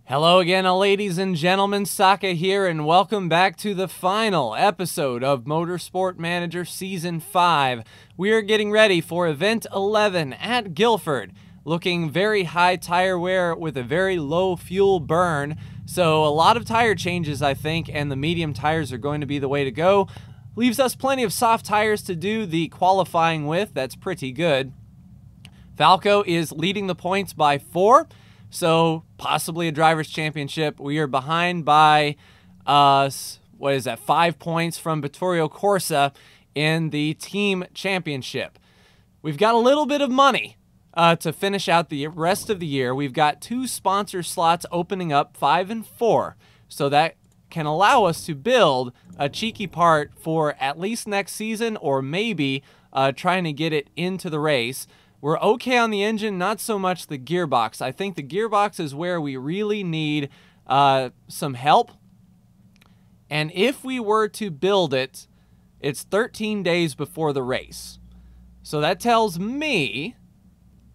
Hello again, ladies and gentlemen, Saka here, and welcome back to the final episode of Motorsport Manager Season 5. We are getting ready for Event 11 at Guilford, looking very high tire wear with a very low fuel burn. So a lot of tire changes, I think, and the medium tires are going to be the way to go. Leaves us plenty of soft tires to do the qualifying with. That's pretty good. Falko is leading the points by 4. So, possibly a driver's championship. We are behind by, 5 points from Vittorio Corsa in the team championship. We've got a little bit of money to finish out the rest of the year. We've got 2 sponsor slots opening up, 5 and 4. So that can allow us to build a cheeky part for at least next season, or maybe trying to get it into the race. We're okay on the engine, not so much the gearbox. I think the gearbox is where we really need some help. And if we were to build it, it's 13 days before the race. So that tells me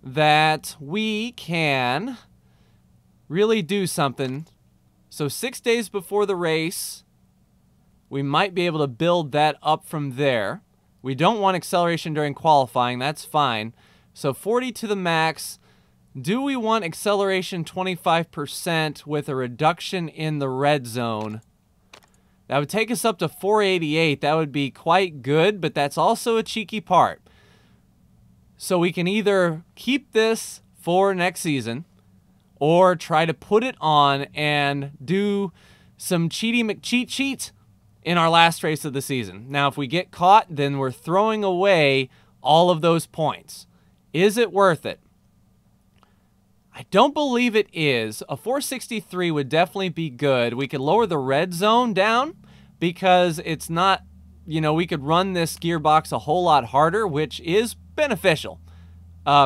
that we can really do something. So 6 days before the race, we might be able to build that up from there. We don't want acceleration during qualifying, that's fine. So 40 to the max. Do we want acceleration 25% with a reduction in the red zone? That would take us up to 488. That would be quite good, but that's also a cheeky part. So we can either keep this for next season or try to put it on and do some cheaty McCheat in our last race of the season. Now, if we get caught, then we're throwing away all of those points. Is it worth it? I don't believe it is. A 463 would definitely be good. We could lower the red zone down because it's not, we could run this gearbox a whole lot harder, which is beneficial.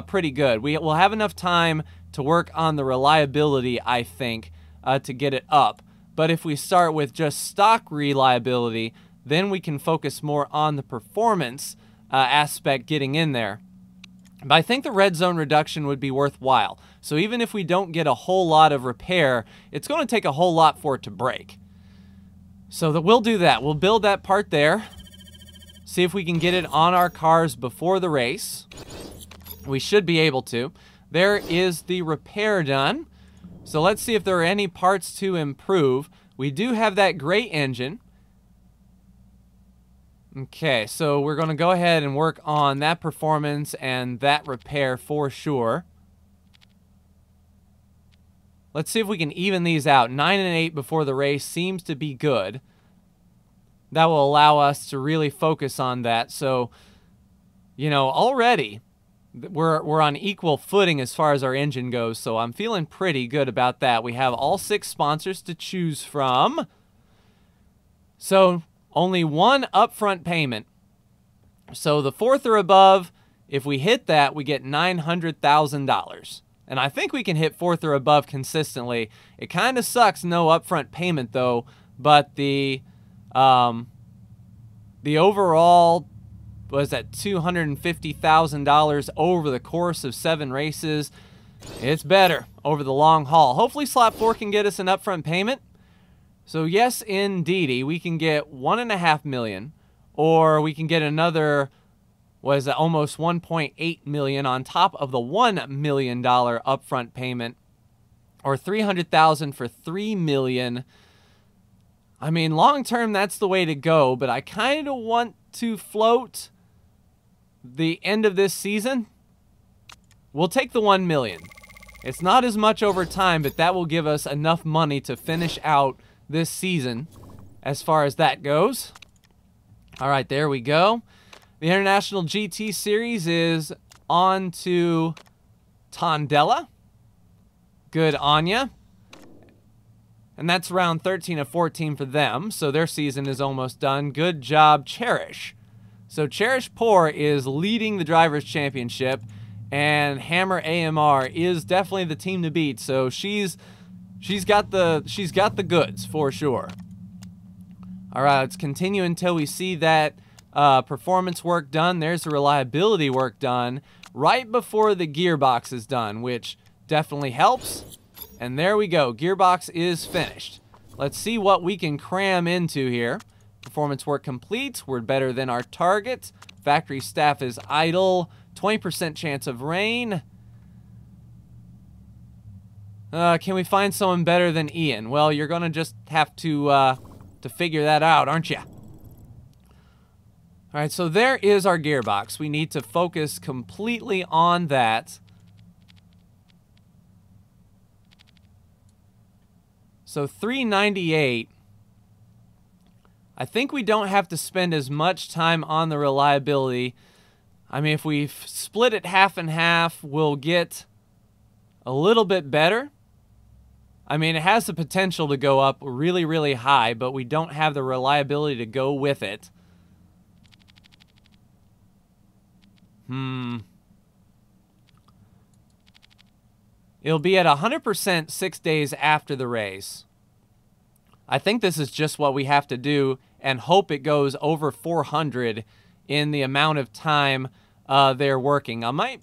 Pretty good. We will have enough time to work on the reliability, I think, to get it up. But if we start with just stock reliability, then we can focus more on the performance aspect getting in there. But I think the red zone reduction would be worthwhile. So even if we don't get a whole lot of repair, it's going to take a whole lot for it to break. So we'll do that. We'll build that part there. See if we can get it on our cars before the race. We should be able to. There is the repair done. So let's see if there are any parts to improve. We do have that great engine. Okay, so we're going to go ahead and work on that performance and that repair for sure. Let's see if we can even these out. 9 and 8 before the race seems to be good. That will allow us to really focus on that. So, already we're on equal footing as far as our engine goes, so I'm feeling pretty good about that. We have all 6 sponsors to choose from. So only 1 upfront payment. So the 4th or above, if we hit that, we get $900,000. And I think we can hit 4th or above consistently. It kind of sucks no upfront payment though, but the overall was at $250,000 over the course of 7 races. It's better over the long haul. Hopefully slot 4 can get us an upfront payment. So yes, indeedy, we can get $1.5 million, or we can get another, almost $1.8 million on top of the $1 million upfront payment, or $300,000 for $3 million. I mean, long term, that's the way to go, but I kind of want to float the end of this season. We'll take the $1 million. It's not as much over time, but that will give us enough money to finish out this season as far as that goes. All right, there we go. The International GT Series is on to Tondela. Good on ya. And that's round 13 of 14 for them, so their season is almost done. Good job, Cherish. So Cherish Poor is leading the Drivers' Championship, and Hammer AMR is definitely the team to beat. So she's got the goods for sure. All right, let's continue until we see that performance work done. There's the reliability work done right before the gearbox is done, which definitely helps. And there we go. Gearbox is finished. Let's see what we can cram into here. Performance work complete. We're better than our target. Factory staff is idle. 20% chance of rain. Can we find someone better than Ian? Well, you're going to just have to figure that out, aren't you? All right, so there is our gearbox. We need to focus completely on that. So 398. I think we don't have to spend as much time on the reliability. I mean, if we split it half and half, we'll get a little bit better. I mean, it has the potential to go up really, really high, but we don't have the reliability to go with it. It'll be at 100% 6 days after the race. I think this is just what we have to do and hope it goes over 400 in the amount of time they're working. I might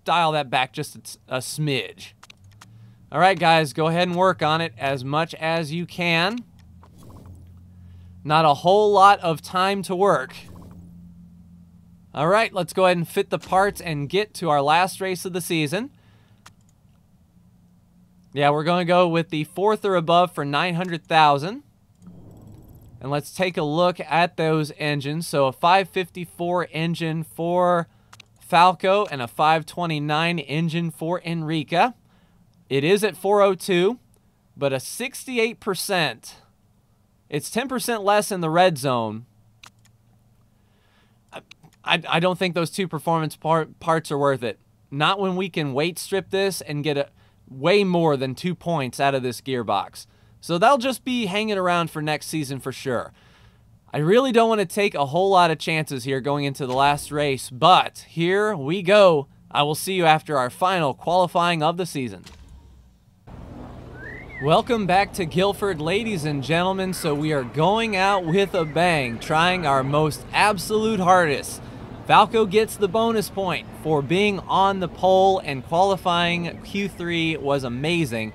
dial that back just a smidge. All right, guys, go ahead and work on it as much as you can. Not a whole lot of time to work. All right, let's go ahead and fit the parts and get to our last race of the season. Yeah, we're going to go with the 4th or above for 900,000. And let's take a look at those engines. So a 554 engine for Falko and a 529 engine for Enrica. It is at 402, but a 68%. It's 10% less in the red zone. I don't think those two performance parts are worth it. Not when we can weight strip this and get way more than 2 points out of this gearbox. So that'll just be hanging around for next season for sure. I really don't want to take a whole lot of chances here going into the last race, but here we go. I will see you after our final qualifying of the season. Welcome back to Guilford, ladies and gentlemen. So we are going out with a bang, trying our most absolute hardest. Falko gets the bonus point for being on the pole, and qualifying Q3 was amazing.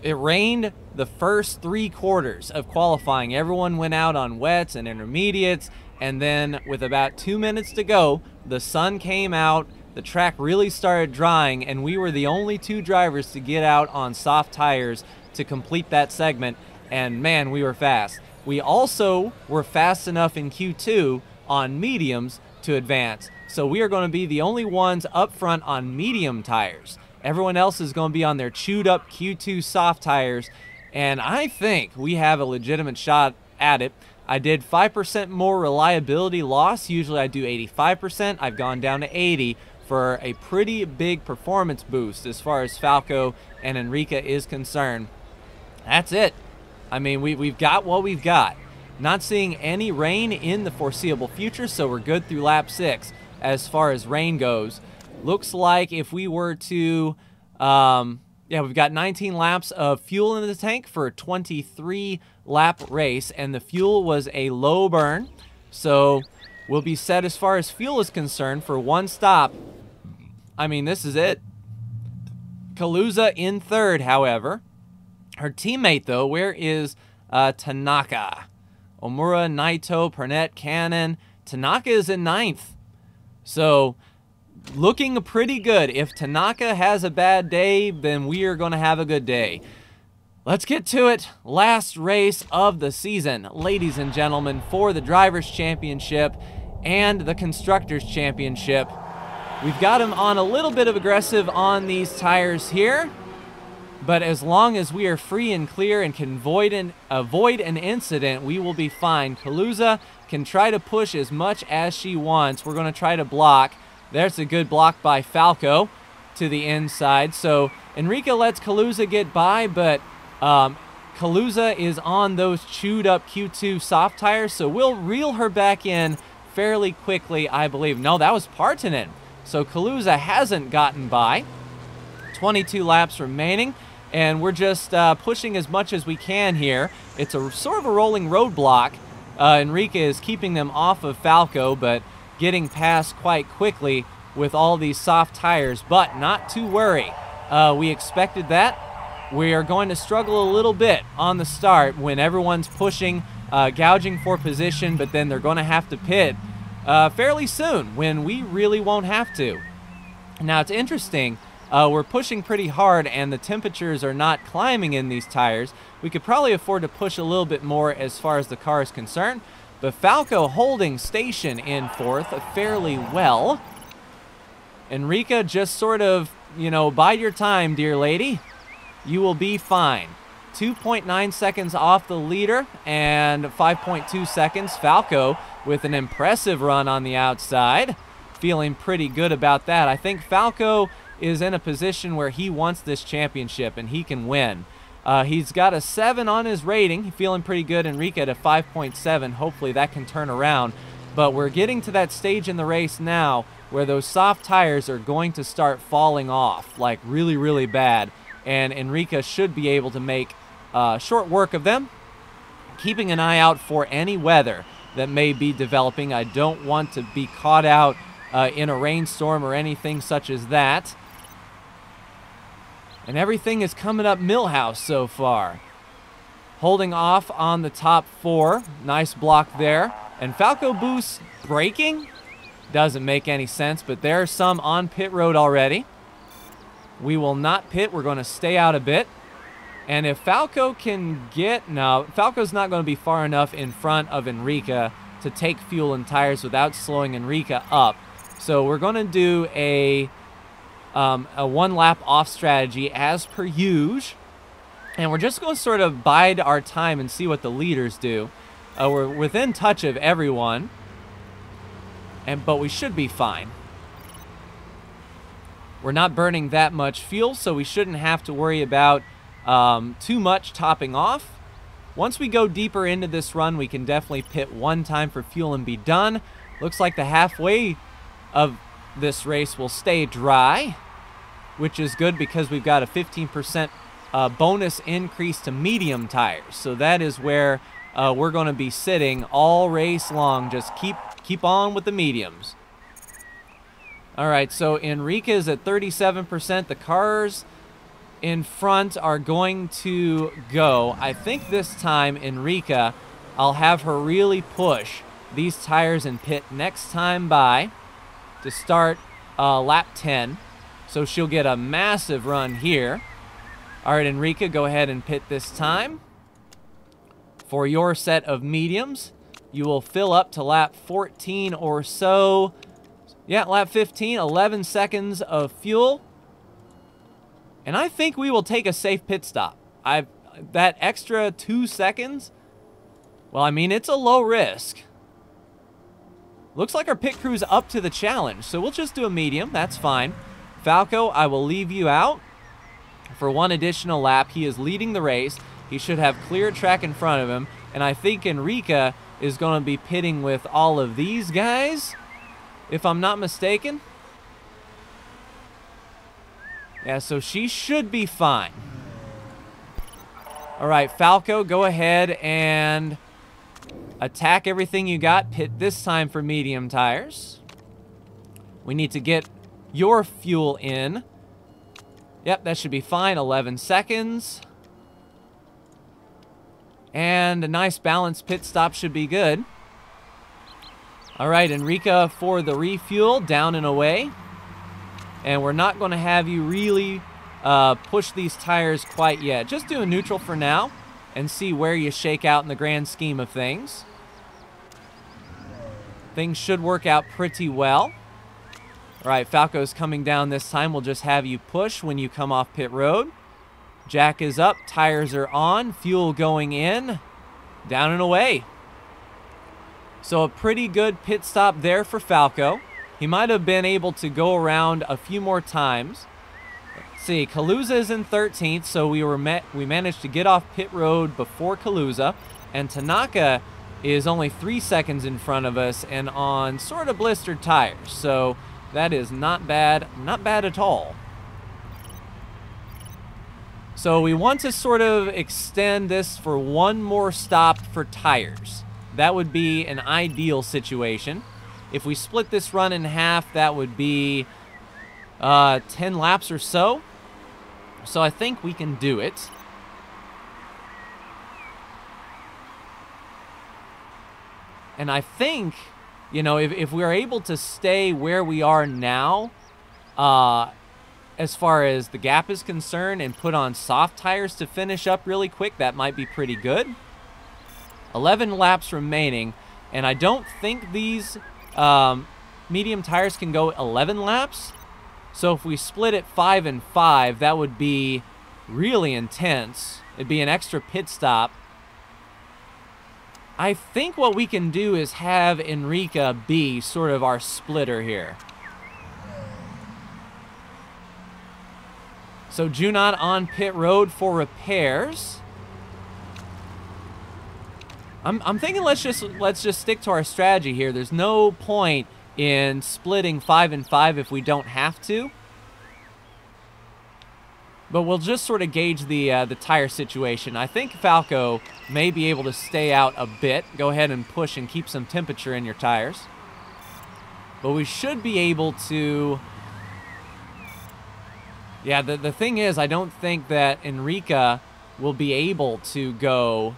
It rained the first 3 quarters of qualifying. Everyone went out on wets and intermediates, and then with about 2 minutes to go, the sun came out, the track really started drying, and we were the only 2 drivers to get out on soft tires to complete that segment, and man, we were fast. We also were fast enough in Q2 on mediums to advance. So we are going to be the only ones up front on medium tires. Everyone else is going to be on their chewed up Q2 soft tires, and I think we have a legitimate shot at it. I did 5% more reliability loss. Usually I do 85%. I've gone down to 80 for a pretty big performance boost as far as Falko and Enrica is concerned. That's it. I mean, we've got what we've got. Not seeing any rain in the foreseeable future, so we're good through lap 6 as far as rain goes. Looks like if we were to, yeah, we've got 19 laps of fuel in the tank for a 23 lap race, and the fuel was a low burn, so we'll be set as far as fuel is concerned for 1 stop. I mean, this is it. Kaluza in 3rd, however. Her teammate, though, where is Tanaka? Omura, Naito, Pernette, Cannon. Tanaka is in 9th. So, looking pretty good. If Tanaka has a bad day, then we are going to have a good day. Let's get to it. Last race of the season, ladies and gentlemen, for the Drivers' Championship and the Constructors' Championship. We've got him on a little bit of aggressive on these tires here, but as long as we are free and clear and can avoid an incident, we will be fine. Kaluza can try to push as much as she wants. We're going to try to block. There's a good block by Falko to the inside. So Enrica lets Kaluza get by, but Kaluza is on those chewed up Q2 soft tires, so we'll reel her back in fairly quickly, I believe. No, that was Partanen. So Kaluza hasn't gotten by. 22 laps remaining, and we're just pushing as much as we can here. It's a sort of a rolling roadblock. Enrica is keeping them off of Falko, but getting past quite quickly with all these soft tires, but not to worry. We expected that. we are going to struggle a little bit on the start when everyone's pushing, gouging for position, but then they're going to have to pit fairly soon when we really won't have to. Now, it's interesting. We're pushing pretty hard, and the temperatures are not climbing in these tires. We could probably afford to push a little bit more as far as the car is concerned. But Falko holding station in fourth fairly well. Enrica just sort of, you know, bide your time, dear lady. You will be fine. 2.9 seconds off the leader and 5.2 seconds. Falko with an impressive run on the outside. Feeling pretty good about that. I think Falko is in a position where he wants this championship and he can win. He's got a 7 on his rating. Feeling pretty good. Enrica at a 5.7. Hopefully that can turn around. But we're getting to that stage in the race now where those soft tires are going to start falling off, like really, really bad. And Enrica should be able to make short work of them. Keeping an eye out for any weather that may be developing. I don't want to be caught out in a rainstorm or anything such as that. And everything is coming up Millhouse so far. Holding off on the top 4. Nice block there. And Falko boost braking? Doesn't make any sense, but there's some on pit road already. We will not pit. We're going to stay out a bit. And if Falko can get... No, Falco's not going to be far enough in front of Enrica to take fuel and tires without slowing Enrica up. So we're going to do a one lap off strategy as per usual. And we're just going to sort of bide our time and see what the leaders do. We're within touch of everyone. But we should be fine. We're not burning that much fuel, so we shouldn't have to worry about too much topping off. Once we go deeper into this run, we can definitely pit one time for fuel and be done. Looks like the halfway of this race will stay dry, which is good because we've got a 15% bonus increase to medium tires. So that is where we're going to be sitting all race long. Just keep on with the mediums. All right, so Enrica is at 37%. The cars in front are going to go. I think this time, Enrica, I'll have her really push these tires and pit next time by to start lap 10. So she'll get a massive run here. All right, Enrica, go ahead and pit this time. For your set of mediums, you will fill up to lap 14 or so. Yeah, lap 15, 11 seconds of fuel. And I think we will take a safe pit stop. That extra 2 seconds, well, I mean, it's a low risk. Looks like our pit crew's up to the challenge, so we'll just do a medium. That's fine. Falko, I will leave you out for one additional lap. He is leading the race. He should have clear track in front of him. And I think Enrica is going to be pitting with all of these guys, if I'm not mistaken. Yeah, so she should be fine. All right, Falko, go ahead and attack everything you got. Pit this time for medium tires. We need to get your fuel in. Yep, that should be fine. 11 seconds. And a nice balanced pit stop should be good. All right, Enrica for the refuel, down and away. And we're not going to have you really push these tires quite yet. Just do a neutral for now and see where you shake out in the grand scheme of things. Things should work out pretty well. All right, Falco's coming down this time. We'll just have you push when you come off pit road. Jack is up, tires are on, fuel going in, down and away. So a pretty good pit stop there for Falko. He might have been able to go around a few more times. Let's see, Kaluza is in 13th, so we managed to get off pit road before Kaluza. And Tanaka is only 3 seconds in front of us and on sort of blistered tires. So that is not bad at all. So we want to sort of extend this for one more stop for tires. That would be an ideal situation. If we split this run in half, that would be 10 laps or so. So I think we can do it. And I think, you know, if we're able to stay where we are now, as far as the gap is concerned, and put on soft tires to finish up really quick, that might be pretty good. 11 laps remaining, and I don't think these medium tires can go 11 laps. So if we split it 5 and 5, that would be really intense. It'd be an extra pit stop. I think what we can do is have Enrica be sort of our splitter here. So Junot on pit road for repairs. I'm thinking let's just stick to our strategy here. There's no point in splitting 5 and 5 if we don't have to. But we'll just sort of gauge the tire situation. I think Falko may be able to stay out a bit. Go ahead and push and keep some temperature in your tires. But we should be able to... Yeah, the thing is, I don't think that Enrica will be able to go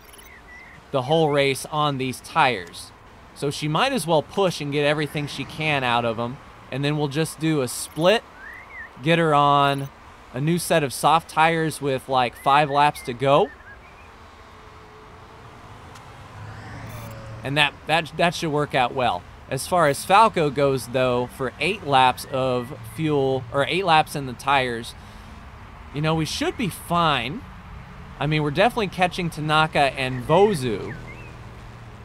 the whole race on these tires. So she might as well push and get everything she can out of them. And then we'll just do a split, get her on a new set of soft tires with like 5 laps to go. And that should work out well. As far as Falko goes, though, for 8 laps of fuel, or 8 laps in the tires, you know, we should be fine. I mean, we're definitely catching Tanaka and Vozu.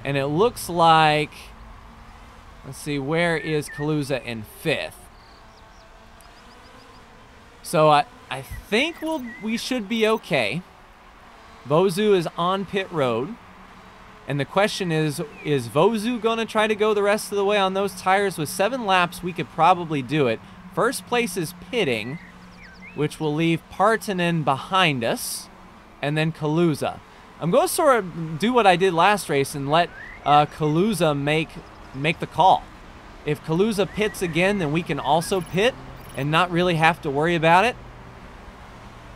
And it looks like, let's see, where is Kaluza in 5th? So I think we should be okay. Vozu is on pit road. And the question is Vozu going to try to go the rest of the way on those tires? With 7 laps, we could probably do it. First place is pitting, which will leave Partanen behind us, and then Kaluza. I'm going to sort of do what I did last race and let Kaluza make the call. If Kaluza pits again, then we can also pit and not really have to worry about it,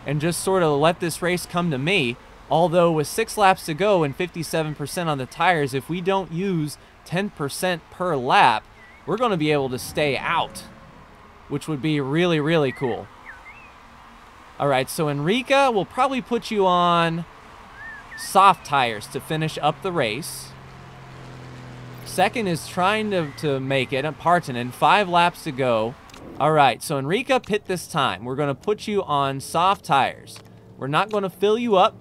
and just sort of let this race come to me. Although with 6 laps to go and 57% on the tires, if we don't use 10% per lap, we're going to be able to stay out, which would be really, really cool. All right, so Enrica, we'll probably put you on soft tires to finish up the race. Second is trying to make it at Partanen, 5 laps to go. All right, so Enrica, pit this time. We're going to put you on soft tires. We're not going to fill you up.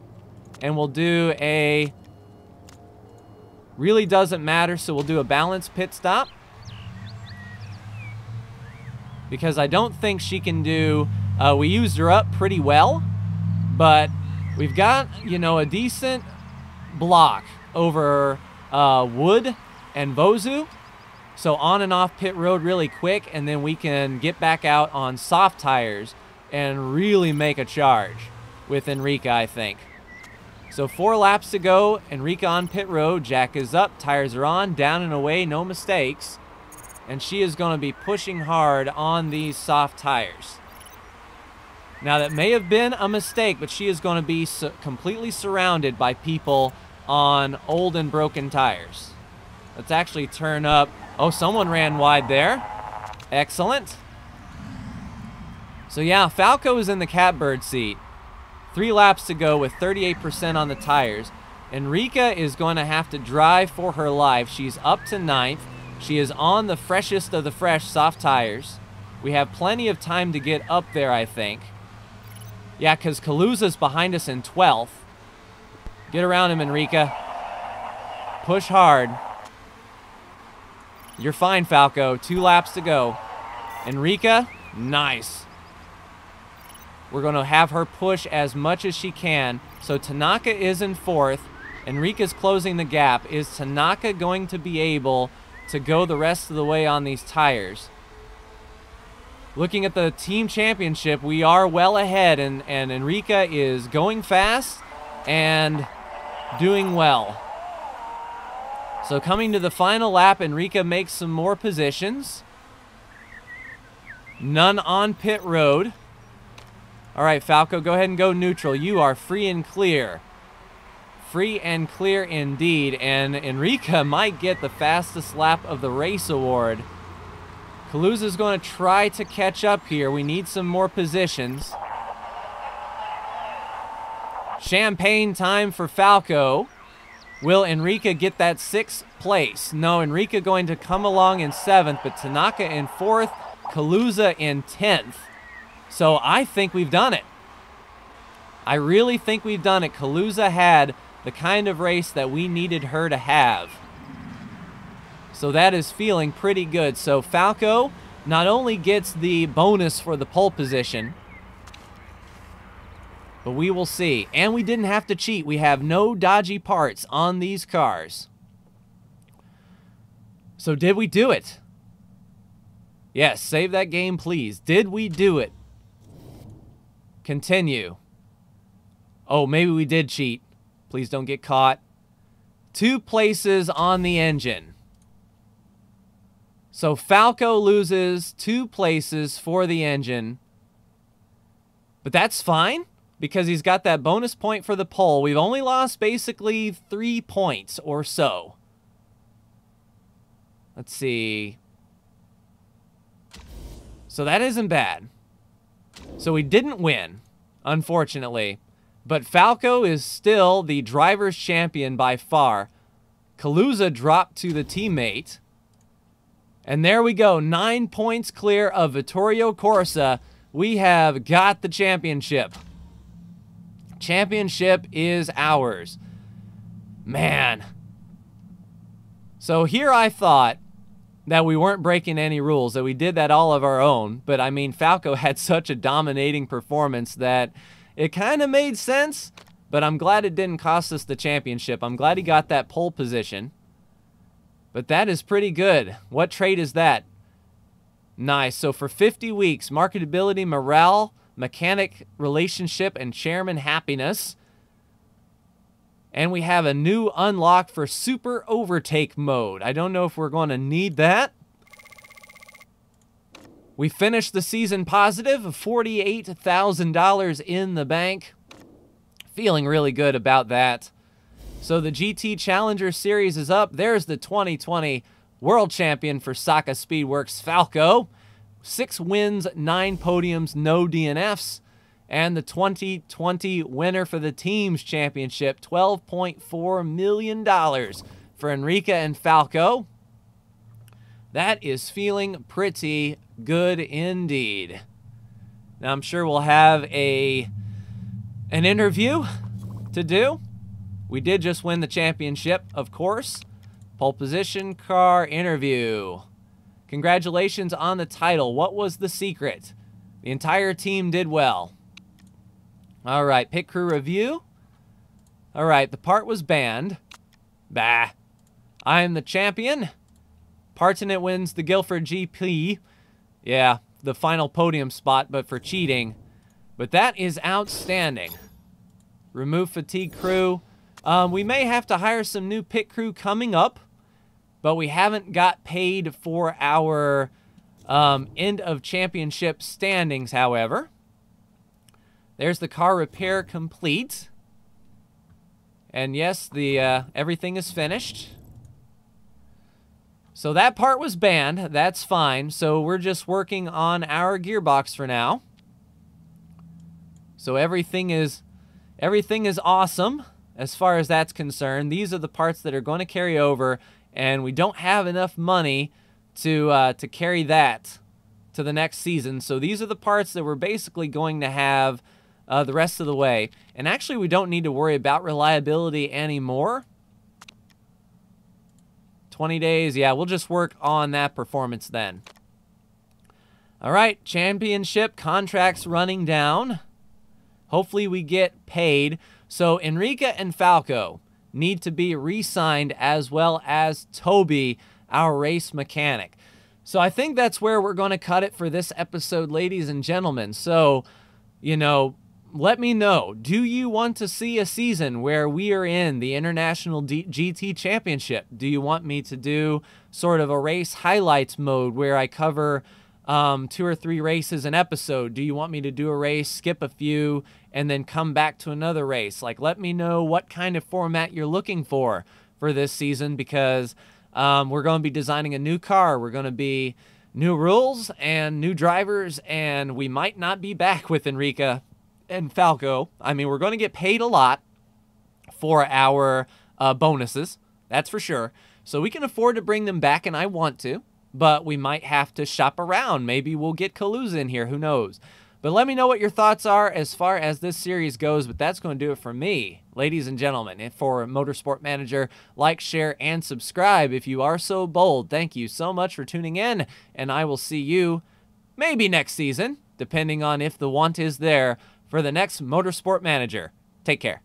And we'll do a, really doesn't matter, so we'll do a balanced pit stop. Because I don't think she can do, we used her up pretty well, but we've got, you know, a decent block over Wood and Vozu. So on and off pit road really quick, and then we can get back out on soft tires and really make a charge with Enrica, I think. So 4 laps to go, Enrica on pit road, Jack is up, tires are on, down and away, no mistakes. And she is going to be pushing hard on these soft tires. Now that may have been a mistake, but she is going to be completely surrounded by people on old and broken tires. Let's actually turn up. Oh, someone ran wide there. Excellent. So yeah, Falko is in the catbird seat. 3 laps to go with 38% on the tires. Enrica is going to have to drive for her life. She's up to 9th. She is on the freshest of the fresh soft tires. We have plenty of time to get up there, I think. Yeah, because Kaluza's behind us in 12th. Get around him, Enrica. Push hard. You're fine, Falko. 2 laps to go. Enrica, nice. We're going to have her push as much as she can. So Tanaka is in 4th. Enrica's closing the gap. Is Tanaka going to be able to go the rest of the way on these tires? Looking at the team championship, we are well ahead, and Enrica is going fast and doing well. So coming to the final lap, Enrica makes some more positions. None on pit road. All right, Falko, go ahead and go neutral. You are free and clear. Free and clear indeed. And Enrica might get the fastest lap of the race award. Kaluza's going to try to catch up here. We need some more positions. Champagne time for Falko. Will Enrica get that 6th place? No, Enrica going to come along in 7th, but Tanaka in 4th, Kaluza in 10th. So I think we've done it. I really think we've done it. Kaluza had the kind of race that we needed her to have. So that is feeling pretty good. So Falko not only gets the bonus for the pole position, but we will see. And we didn't have to cheat. We have no dodgy parts on these cars. So did we do it? Yes, save that game, please. Did we do it? Continue. Oh, maybe we did cheat. Please don't get caught. 2 places on the engine. So Falko loses 2 places for the engine. But that's fine, because he's got that bonus point for the pole. We've only lost basically 3 points or so. Let's see. So that isn't bad. So we didn't win, unfortunately. But Falko is still the driver's champion by far. Kaluza dropped to the teammate. And there we go, 9 points clear of Vittorio Corsa. We have got the championship. Championship is ours. Man. So here I thought that we weren't breaking any rules, that we did that all of our own. But I mean, Falko had such a dominating performance that it kind of made sense, but I'm glad it didn't cost us the championship. I'm glad he got that pole position. But that is pretty good. What trait is that? Nice. So for 50 weeks, marketability, morale, mechanic relationship, and chairman happiness. And we have a new unlock for super overtake mode. I don't know if we're going to need that. We finished the season positive, $48,000 in the bank. Feeling really good about that. So the GT Challenger Series is up. There's the 2020 World Champion for Saka Speedworks, Falko. 6 wins, 9 podiums, no DNFs. And the 2020 winner for the Teams Championship, $12.4 million for Enrica and Falko. That is feeling pretty good indeed. Now I'm sure we'll have an interview to do. We did just win the championship, of course. Pole position, car, interview. Congratulations on the title. What was the secret? The entire team did well. All right, pit crew review. All right, the part was banned. Bah. I am the champion. Partonet wins the Guilford GP. Yeah, the final podium spot, but for cheating. But that is outstanding. Remove fatigue crew. We may have to hire some new pit crew coming up, but we haven't got paid for our end of championship standings, however. There's the car repair complete. And yes, the everything is finished. So that part was banned. That's fine. So we're just working on our gearbox for now. So everything is awesome as far as that's concerned. These are the parts that are going to carry over, and we don't have enough money to carry that to the next season. So these are the parts that we're basically going to have the rest of the way. And actually, we don't need to worry about reliability anymore. 20 days, yeah, we'll just work on that performance then. All right, championship contracts running down. Hopefully we get paid. So Enrica and Falko need to be re-signed, as well as Toby, our race mechanic. So I think that's where we're going to cut it for this episode, ladies and gentlemen. So, you know, let me know. Do you want to see a season where we are in the International GT Championship? Do you want me to do sort of a race highlights mode where I cover 2 or 3 races an episode? Do you want me to do a race, skip a few, and then come back to another race? Like, let me know what kind of format you're looking for this season, because we're going to be designing a new car. We're going to be new rules and new drivers, and we might not be back with Enrica and Falko. I mean, we're going to get paid a lot for our bonuses, that's for sure. So we can afford to bring them back, and I want to, but we might have to shop around. Maybe we'll get Kaluza in here, who knows? But let me know what your thoughts are as far as this series goes, but that's going to do it for me, ladies and gentlemen. And for Motorsport Manager, like, share, and subscribe if you are so bold. Thank you so much for tuning in, and I will see you maybe next season, depending on if the want is there, for the next Motorsport Manager. Take care.